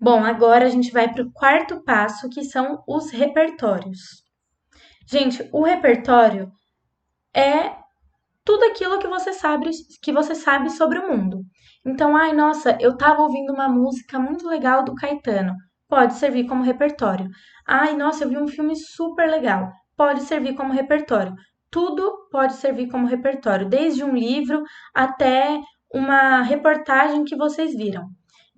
Bom, agora a gente vai para o quarto passo, que são os repertórios. Gente, o repertório é tudo aquilo que você sabe sobre o mundo. Então, ai, nossa, eu estava ouvindo uma música muito legal do Caetano. Pode servir como repertório. Ai, nossa, eu vi um filme super legal. Pode servir como repertório. Tudo pode servir como repertório, desde um livro até uma reportagem que vocês viram.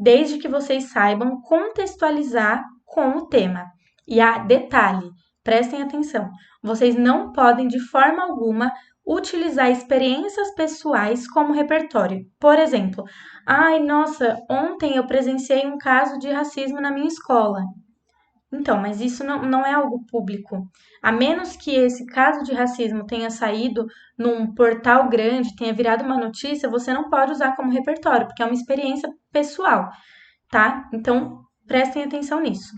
Desde que vocês saibam contextualizar com o tema. E a detalhe, prestem atenção, vocês não podem de forma alguma utilizar experiências pessoais como repertório. Por exemplo, ai, nossa, ontem eu presenciei um caso de racismo na minha escola. Então, mas isso não é algo público. A menos que esse caso de racismo tenha saído num portal grande, tenha virado uma notícia, você não pode usar como repertório, porque é uma experiência pessoal, tá? Então, prestem atenção nisso.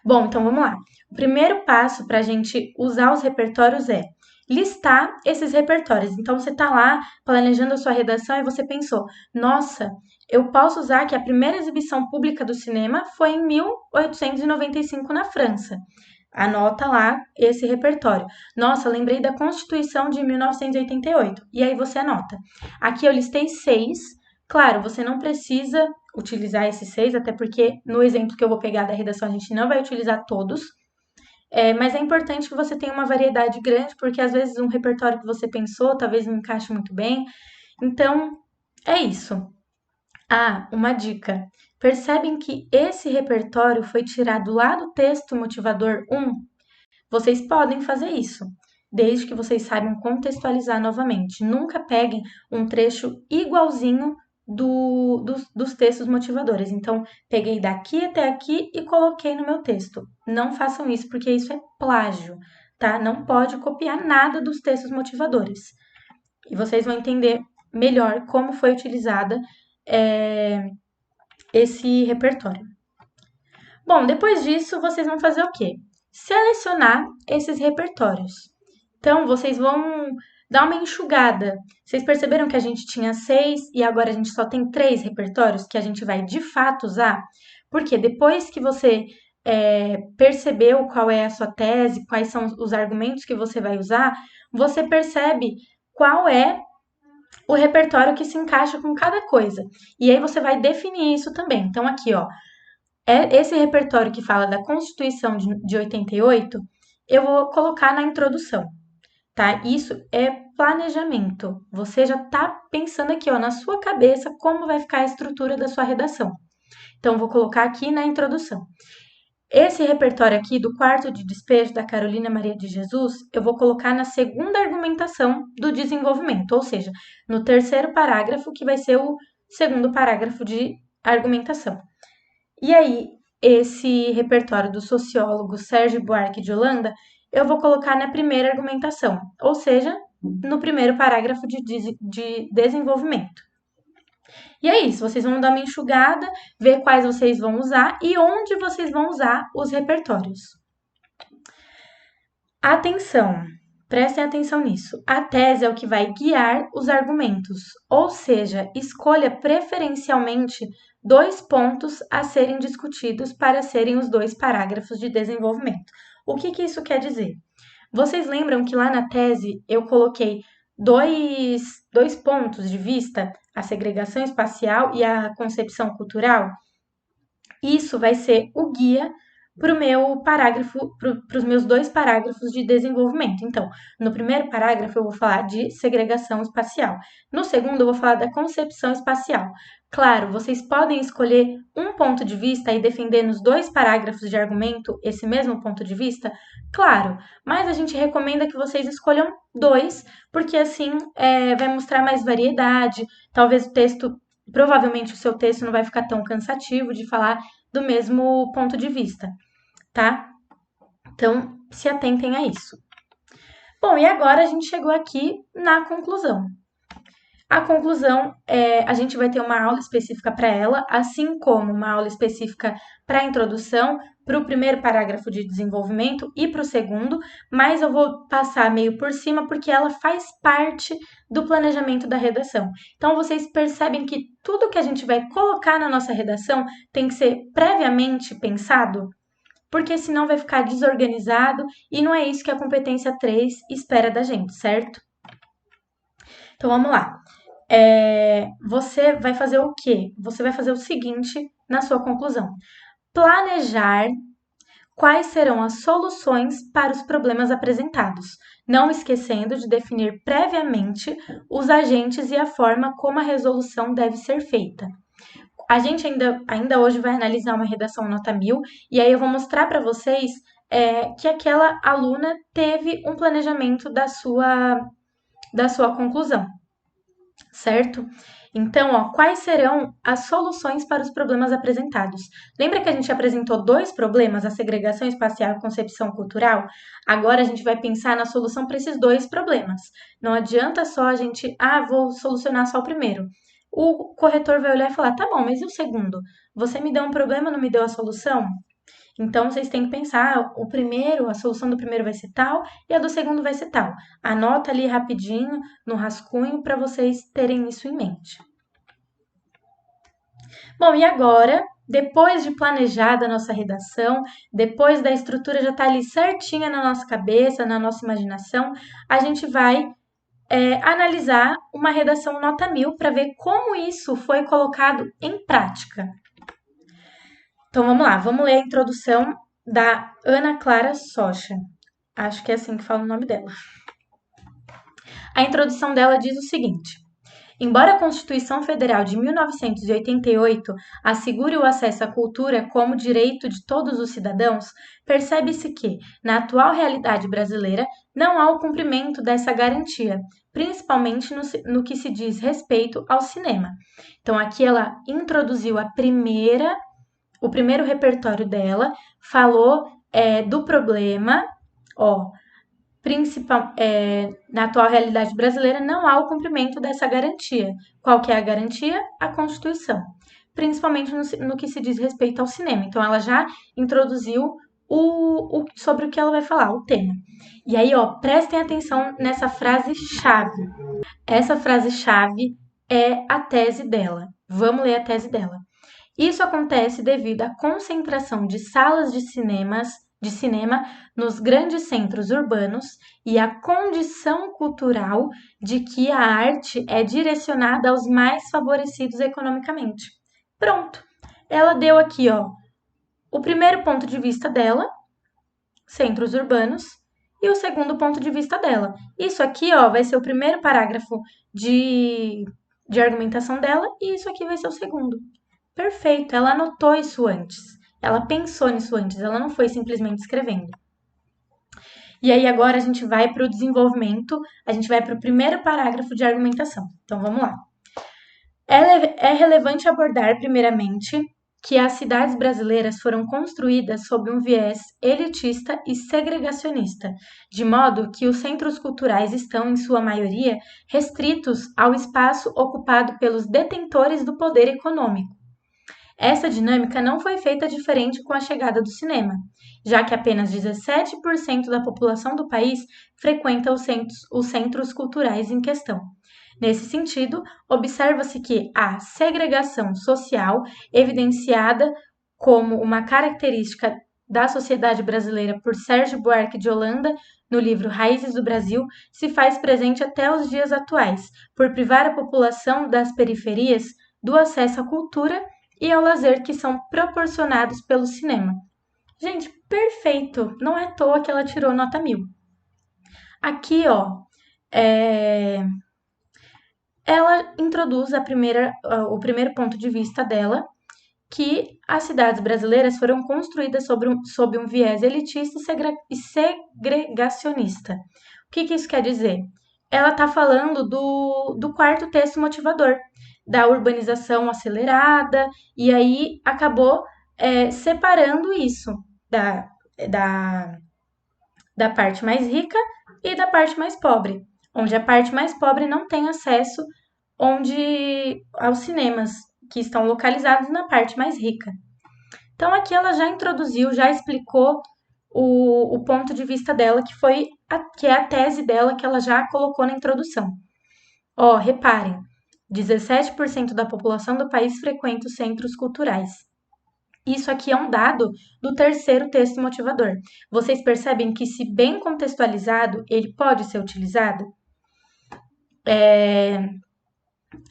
Bom, então vamos lá. O primeiro passo para a gente usar os repertórios é listar esses repertórios. Então, você está lá planejando a sua redação e você pensou: nossa, eu posso usar que a primeira exibição pública do cinema foi em 1895 na França. Anota lá esse repertório. Nossa, lembrei da Constituição de 1988. E aí você anota. Aqui eu listei 6. Claro, você não precisa utilizar esses 6, até porque no exemplo que eu vou pegar da redação a gente não vai utilizar todos. Mas é importante que você tenha uma variedade grande, porque às vezes um repertório que você pensou talvez não encaixe muito bem. Então, é isso. Ah, uma dica. Percebem que esse repertório foi tirado lá do texto motivador 1? Vocês podem fazer isso, desde que vocês saibam contextualizar novamente. Nunca peguem um trecho igualzinho dos textos motivadores. Então, peguei daqui até aqui e coloquei no meu texto. Não façam isso, porque isso é plágio, tá? Não pode copiar nada dos textos motivadores. E vocês vão entender melhor como foi utilizada esse repertório. Bom, depois disso, vocês vão fazer o quê? Selecionar esses repertórios. Então, vocês vão dar uma enxugada. Vocês perceberam que a gente tinha 6 e agora a gente só tem 3 repertórios que a gente vai de fato usar? Porque depois que você percebeu qual é a sua tese, quais são os argumentos que você vai usar, você percebe qual é o repertório que se encaixa com cada coisa. E aí você vai definir isso também. Então, aqui, ó, esse repertório que fala da Constituição de 88, eu vou colocar na introdução, tá? Isso é planejamento. Você já tá pensando aqui, ó, na sua cabeça como vai ficar a estrutura da sua redação. Então, vou colocar aqui na introdução. Esse repertório aqui do quarto de despejo da Carolina Maria de Jesus, eu vou colocar na segunda argumentação do desenvolvimento, ou seja, no terceiro parágrafo, que vai ser o segundo parágrafo de argumentação. E aí, esse repertório do sociólogo Sérgio Buarque de Holanda, eu vou colocar na primeira argumentação, ou seja, no primeiro parágrafo de desenvolvimento. E é isso, vocês vão dar uma enxugada, ver quais vocês vão usar e onde vocês vão usar os repertórios. Atenção, prestem atenção nisso. A tese é o que vai guiar os argumentos, ou seja, escolha preferencialmente 2 pontos a serem discutidos para serem os 2 parágrafos de desenvolvimento. O que isso quer dizer? Vocês lembram que lá na tese eu coloquei dois pontos de vista, a segregação espacial e a concepção cultural? Isso vai ser o guia para o meu parágrafo, para os meus 2 parágrafos de desenvolvimento. Então, no primeiro parágrafo eu vou falar de segregação espacial. No segundo eu vou falar da concepção espacial. Claro, vocês podem escolher um ponto de vista e defender nos 2 parágrafos de argumento esse mesmo ponto de vista? Claro, mas a gente recomenda que vocês escolham 2, porque assim vai mostrar mais variedade. Talvez o texto, provavelmente o seu texto não vai ficar tão cansativo de falar do mesmo ponto de vista, tá? Então, se atentem a isso. Bom, e agora a gente chegou aqui na conclusão. A conclusão a gente vai ter uma aula específica para ela, assim como uma aula específica para a introdução, para o primeiro parágrafo de desenvolvimento e para o segundo, mas eu vou passar meio por cima porque ela faz parte do planejamento da redação. Então vocês percebem que tudo que a gente vai colocar na nossa redação tem que ser previamente pensado, porque senão vai ficar desorganizado e não é isso que a competência 3 espera da gente, certo? Então vamos lá. Você vai fazer o quê? Você vai fazer o seguinte na sua conclusão: planejar quais serão as soluções para os problemas apresentados, não esquecendo de definir previamente os agentes e a forma como a resolução deve ser feita. A gente ainda hoje vai analisar uma redação nota 1000 e aí eu vou mostrar para vocês que aquela aluna teve um planejamento da sua conclusão, certo? Então, ó, quais serão as soluções para os problemas apresentados? Lembra que a gente apresentou dois problemas, a segregação espacial e a concepção cultural? Agora a gente vai pensar na solução para esses dois problemas. Não adianta só a gente, vou solucionar só o primeiro. O corretor vai olhar e falar, tá bom, mas e o segundo? Você me deu um problema, não me deu a solução? Então, vocês têm que pensar, a solução do primeiro vai ser tal e a do segundo vai ser tal. Anota ali rapidinho no rascunho para vocês terem isso em mente. Bom, e agora, depois de planejada a nossa redação, depois da estrutura já estar ali certinha na nossa cabeça, na nossa imaginação, a gente vai analisar uma redação nota 1000 para ver como isso foi colocado em prática. Então vamos lá, vamos ler a introdução da Ana Clara Socha. Acho que é assim que fala o nome dela. A introdução dela diz o seguinte: embora a Constituição Federal de 1988 assegure o acesso à cultura como direito de todos os cidadãos, percebe-se que, na atual realidade brasileira, não há o cumprimento dessa garantia, principalmente no que se diz respeito ao cinema. Então, aqui ela introduziu o primeiro repertório dela, falou do problema, ó, na atual realidade brasileira, não há o cumprimento dessa garantia. Qual que é a garantia? A Constituição, principalmente no que se diz respeito ao cinema. Então, ela já introduziu sobre o que ela vai falar, o tema. E aí, ó, prestem atenção nessa frase-chave. Essa frase-chave é a tese dela. Vamos ler a tese dela. Isso acontece devido à concentração de salas de cinema nos grandes centros urbanos e à condição cultural de que a arte é direcionada aos mais favorecidos economicamente. Pronto. Ela deu aqui, ó, o primeiro ponto de vista dela, centros urbanos, e o segundo ponto de vista dela. Isso aqui, ó, vai ser o primeiro parágrafo de argumentação dela e isso aqui vai ser o segundo. Perfeito, ela anotou isso antes. Ela pensou nisso antes, ela não foi simplesmente escrevendo. E aí agora a gente vai para o desenvolvimento, a gente vai para o primeiro parágrafo de argumentação. Então vamos lá. É relevante abordar, primeiramente, que as cidades brasileiras foram construídas sob um viés elitista e segregacionista, de modo que os centros culturais estão, em sua maioria, restritos ao espaço ocupado pelos detentores do poder econômico. Essa dinâmica não foi feita diferente com a chegada do cinema, já que apenas 17% da população do país frequenta os centros culturais em questão. Nesse sentido, observa-se que a segregação social, evidenciada como uma característica da sociedade brasileira por Sérgio Buarque de Holanda no livro Raízes do Brasil, se faz presente até os dias atuais, por privar a população das periferias do acesso à cultura e ao lazer que são proporcionados pelo cinema. Gente, perfeito! Não é à toa que ela tirou nota 1000. Aqui, ó, ela introduz o primeiro ponto de vista dela, que as cidades brasileiras foram construídas sob um viés elitista e segregacionista. O que isso quer dizer? Ela está falando do quarto texto motivador, da urbanização acelerada, e aí acabou separando isso da parte mais rica e da parte mais pobre, onde a parte mais pobre não tem acesso onde aos cinemas que estão localizados na parte mais rica. Então aqui ela já introduziu, já explicou o ponto de vista dela, que é a tese dela que ela já colocou na introdução. Ó, reparem, 17% da população do país frequenta os centros culturais. Isso aqui é um dado do terceiro texto motivador. Vocês percebem que, se bem contextualizado, ele pode ser utilizado?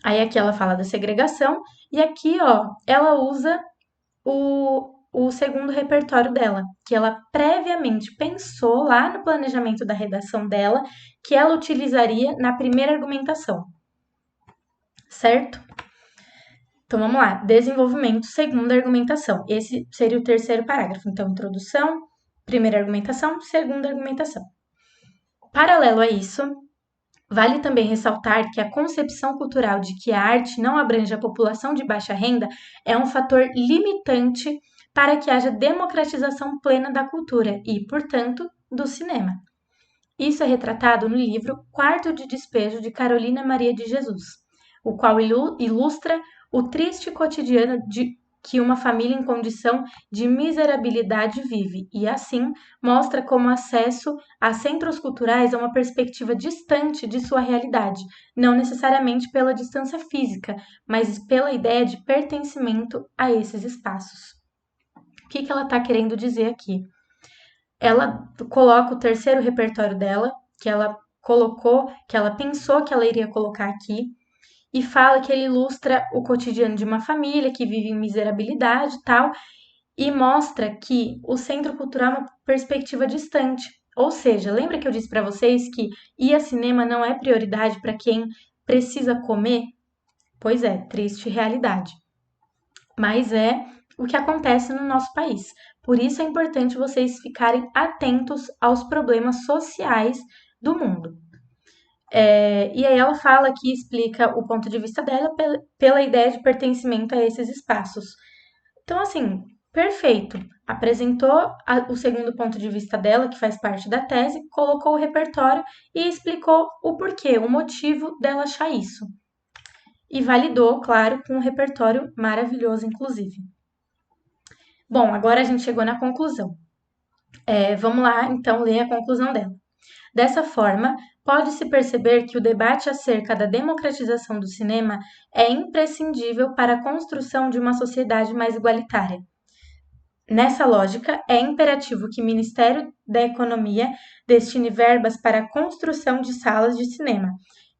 Aí aqui ela fala da segregação e aqui, ó, ela usa o segundo repertório dela, que ela previamente pensou lá no planejamento da redação dela, que ela utilizaria na primeira argumentação, certo? Então vamos lá, desenvolvimento, segunda argumentação. Esse seria o terceiro parágrafo. Então, introdução, primeira argumentação, segunda argumentação. Paralelo a isso, vale também ressaltar que a concepção cultural de que a arte não abrange a população de baixa renda é um fator limitante para que haja democratização plena da cultura e, portanto, do cinema. Isso é retratado no livro Quarto de Despejo de Carolina Maria de Jesus, o qual ilustra o triste cotidiano que uma família em condição de miserabilidade vive e, assim, mostra como o acesso a centros culturais é uma perspectiva distante de sua realidade, não necessariamente pela distância física, mas pela ideia de pertencimento a esses espaços. O que ela está querendo dizer aqui? Ela coloca o terceiro repertório dela, que ela colocou, que ela pensou que ela iria colocar aqui, e fala que ele ilustra o cotidiano de uma família que vive em miserabilidade e tal, e mostra que o centro cultural é uma perspectiva distante. Ou seja, lembra que eu disse para vocês que ir a cinema não é prioridade para quem precisa comer? Pois é, triste realidade. Mas é o que acontece no nosso país. Por isso é importante vocês ficarem atentos aos problemas sociais do mundo. E aí ela fala aqui, explica o ponto de vista dela pela ideia de pertencimento a esses espaços. Então, assim, perfeito. Apresentou o segundo ponto de vista dela, que faz parte da tese, colocou o repertório e explicou o porquê, o motivo dela achar isso. E validou, claro, com um repertório maravilhoso, inclusive. Bom, agora a gente chegou na conclusão. Vamos lá, então, ler a conclusão dela. Dessa forma, pode-se perceber que o debate acerca da democratização do cinema é imprescindível para a construção de uma sociedade mais igualitária. Nessa lógica, é imperativo que o Ministério da Economia destine verbas para a construção de salas de cinema,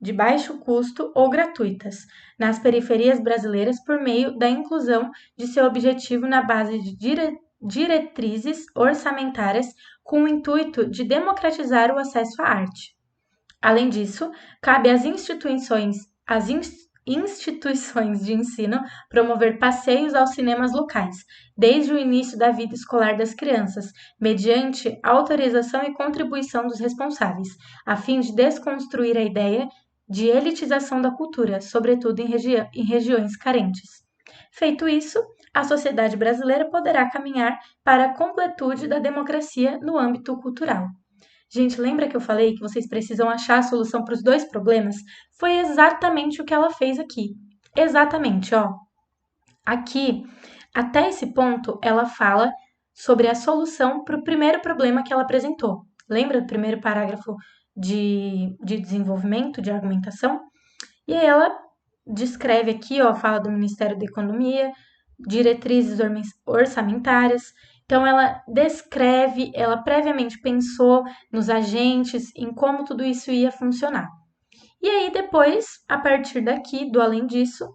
de baixo custo ou gratuitas, nas periferias brasileiras por meio da inclusão de seu objetivo na base de diretrizes orçamentárias com o intuito de democratizar o acesso à arte. Além disso, cabe às instituições de ensino promover passeios aos cinemas locais, desde o início da vida escolar das crianças, mediante autorização e contribuição dos responsáveis, a fim de desconstruir a ideia de elitização da cultura, sobretudo em regiões carentes. Feito isso, a sociedade brasileira poderá caminhar para a completude da democracia no âmbito cultural. Gente, lembra que eu falei que vocês precisam achar a solução para os dois problemas? Foi exatamente o que ela fez aqui. Exatamente, ó. Aqui, até esse ponto, ela fala sobre a solução para o primeiro problema que ela apresentou. Lembra do primeiro parágrafo de desenvolvimento, de argumentação? E aí ela descreve aqui, ó, fala do Ministério da Economia, diretrizes orçamentárias. Então, ela descreve, ela previamente pensou nos agentes, em como tudo isso ia funcionar. E aí, depois, a partir daqui, do além disso,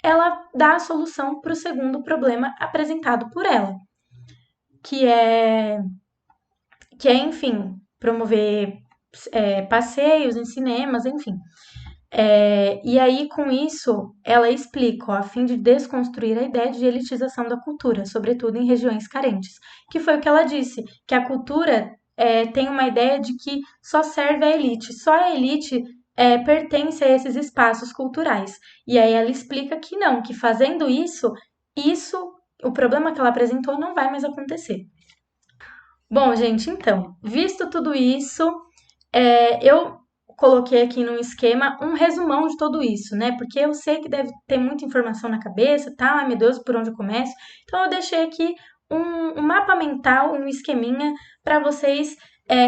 ela dá a solução para o segundo problema apresentado por ela, que é, enfim, promover passeios em cinemas, enfim. E aí, com isso, ela explica, ó, a fim de desconstruir a ideia de elitização da cultura, sobretudo em regiões carentes, que foi o que ela disse, que a cultura tem uma ideia de que só serve à elite, só a elite pertence a esses espaços culturais. E aí ela explica que não, que fazendo isso, o problema que ela apresentou não vai mais acontecer. Bom, gente, então, visto tudo isso, eu coloquei aqui num esquema um resumão de tudo isso, né? Porque eu sei que deve ter muita informação na cabeça, tá? Ai, meu Deus, por onde eu começo? Então, eu deixei aqui um mapa mental, um esqueminha para vocês,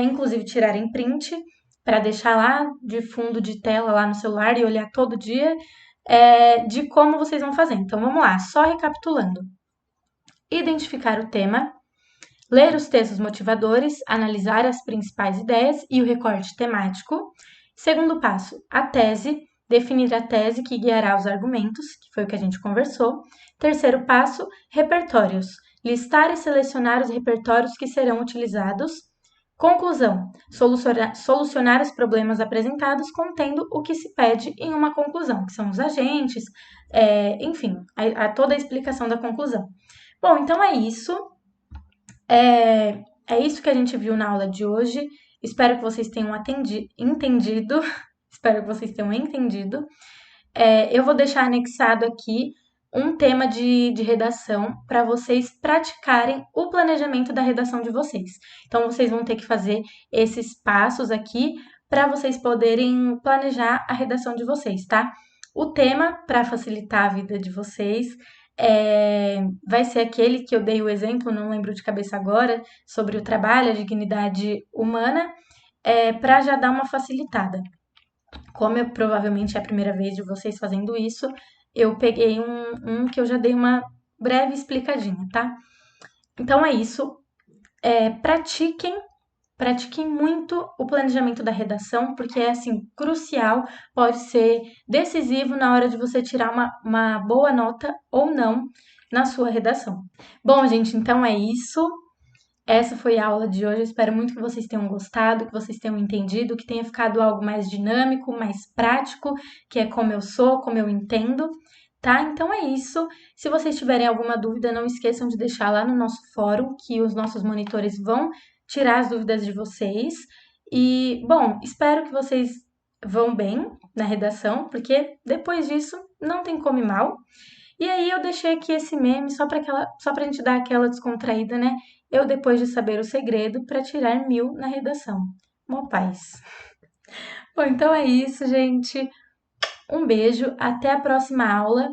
inclusive, tirarem print, para deixar lá de fundo de tela lá no celular e olhar todo dia, de como vocês vão fazer. Então, vamos lá, só recapitulando. Identificar o tema, ler os textos motivadores, analisar as principais ideias e o recorte temático. Segundo passo, a tese, definir a tese que guiará os argumentos, que foi o que a gente conversou. Terceiro passo, repertórios, listar e selecionar os repertórios que serão utilizados. Conclusão, solucionar os problemas apresentados contendo o que se pede em uma conclusão, que são os agentes, enfim, toda a explicação da conclusão. Bom, então é isso. É isso que a gente viu na aula de hoje. Espero que vocês tenham entendido. Espero que vocês tenham entendido. Eu vou deixar anexado aqui um tema de redação para vocês praticarem o planejamento da redação de vocês. Então, vocês vão ter que fazer esses passos aqui para vocês poderem planejar a redação de vocês, tá? O tema, para facilitar a vida de vocês, vai ser aquele que eu dei o exemplo, não lembro de cabeça agora, sobre o trabalho, a dignidade humana, para já dar uma facilitada. Como provavelmente é a primeira vez de vocês fazendo isso, eu peguei um que eu já dei uma breve explicadinha, tá? Então é isso. Pratiquem muito o planejamento da redação, porque é assim, crucial, pode ser decisivo na hora de você tirar uma boa nota ou não na sua redação. Bom, gente, então é isso. Essa foi a aula de hoje. Eu espero muito que vocês tenham gostado, que vocês tenham entendido, que tenha ficado algo mais dinâmico, mais prático, que é como eu sou, como eu entendo, tá? Então é isso. Se vocês tiverem alguma dúvida, não esqueçam de deixar lá no nosso fórum, que os nossos monitores vão tirar as dúvidas de vocês. E, bom, espero que vocês vão bem na redação, porque depois disso não tem como ir mal. E aí eu deixei aqui esse meme só pra gente dar aquela descontraída, né? Eu, depois de saber o segredo, para tirar 1000 na redação. Mó paz. Bom, então é isso, gente. Um beijo, até a próxima aula.